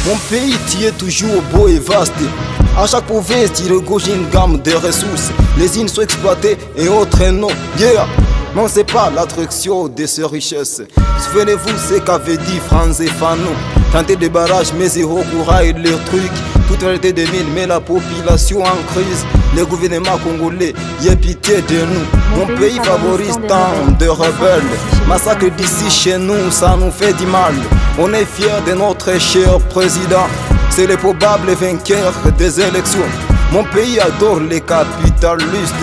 Mon pays qui est toujours beau et vaste. À chaque province, il regorge une gamme de ressources. Les unes sont exploitées et autres non. Yeah. Non, c'est pas l'attraction de ces richesses. Souvenez-vous ce qu'avait dit Franz et Fanon. Tenter des barrages, mais zéro courage et leurs trucs. Toute réalité des mines, mais la population en crise. Le gouvernement congolais, y a pitié de nous. Mon pays favorise tant de rebelles. Massacre d'ici chez nous, ça nous fait du mal. On est fiers de notre cher président. C'est le probable vainqueur des élections. Mon pays adore les capitalistes.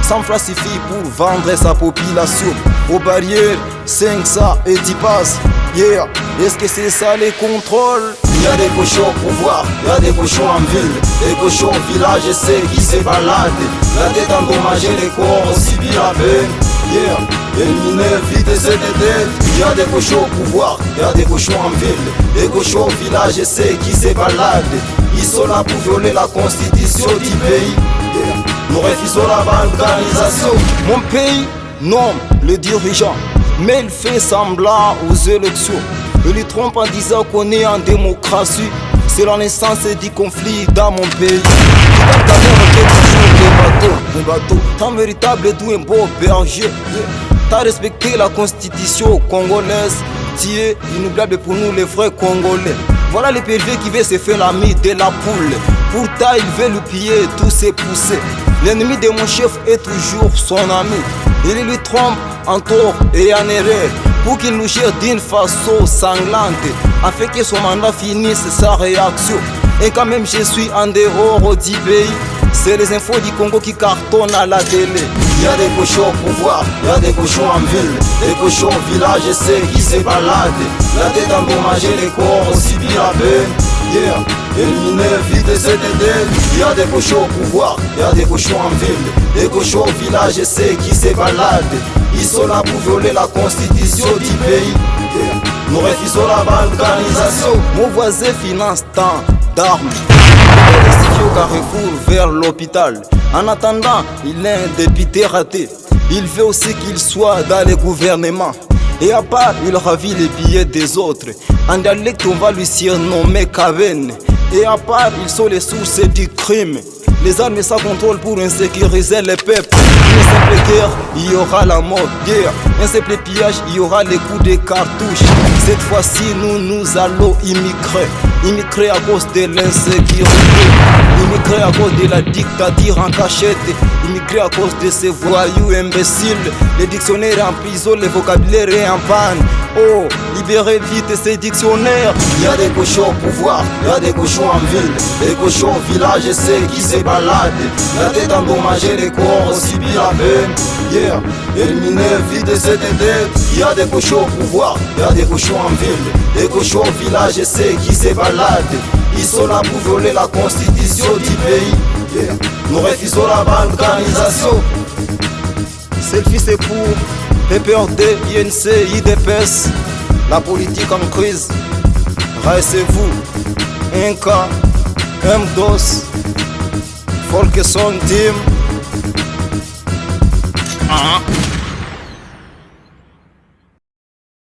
Sans falsifier pour vendre sa population. Aux barrières, 500 et 10 passes. Yeah, est-ce que c'est ça les contrôles? Y'a des cochons au pouvoir, y'a des cochons en ville. Des cochons au village, c'est qui se baladent. La tête endommagée, les corps aussi bien à peine. Yeah, éliminer vite cette tête. Y'a des cochons au pouvoir, y'a des cochons en ville. Des cochons au village, c'est qui se baladent. Ils sont là pour violer la constitution du pays. Yeah. Nous refusons la balkanisation. Mon pays nomme le dirigeant, mais il fait semblant aux élections. Il lui trompe en disant qu'on est en démocratie. C'est la naissance du conflit dans mon pays. Un bateau, tant véritable d'où un beau berger. T'as respecté la constitution congolaise. Tu es inoubliable pour nous les vrais Congolais. Voilà les pervers qui veulent se faire l'ami de la poule. Pourtant il veut le piller, tout s'est poussé. L'ennemi de mon chef est toujours son ami. Il lui trompe en tort et en erreur pour qu'il nous gère d'une façon sanglante, afin que son mandat finisse sa réaction. Et quand même je suis en dehors du pays, c'est les infos du Congo qui cartonnent à la télé. Y'a des cochons au pouvoir, y'a des cochons en ville. Des cochons au village, c'est qui se baladent. La tête endommagée, les corps aussi bien à peine. Yeah, éliminer vite cette tête. Y'a des cochons au pouvoir, y'a des cochons en ville. Des cochons au village, c'est qui se baladent. Ils sont là pour violer la constitution du pays. Yeah. Nous refusons la balkanisation. Mon voisin finance tant d'armes. Au carrefour vers l'hôpital. En attendant, il est un député raté. Il veut aussi qu'il soit dans le gouvernement. Et à part, il ravit les billets des autres. En dialecte, on va lui surnommer Kaven. Et à part, ils sont les sources du crime. Les armes sans contrôle pour insécuriser les peuples. Une simple guerre, il y aura la mort. Guerre, un simple pillage, il y aura les coups de cartouches. Cette fois-ci, nous allons immigrer. Immigrer à cause de l'insécurité. Immigrer à cause de la dictature en cachette. Immigrer à cause de ces voyous imbéciles. Les dictionnaires en prison, les vocabulaires en panne. Oh, libérez vite ces dictionnaires. Y'a des cochons au pouvoir, y'a des cochons en ville. Des cochons au village, c'est qui se baladent. La tête endommagée, les corps aussi bien à peine. Yeah, éliminer vite cette tête. Y'a des cochons au pouvoir, y'a des cochons en ville. Des cochons au village, c'est qui se baladent. Ils sont là pour violer la constitution du pays. Yeah. Nous refusons la balkanisation. Selfie c'est pour PPRD, INC, IDPS. La politique en crise. Restez-vous. Inca, M2, Folkeson Team.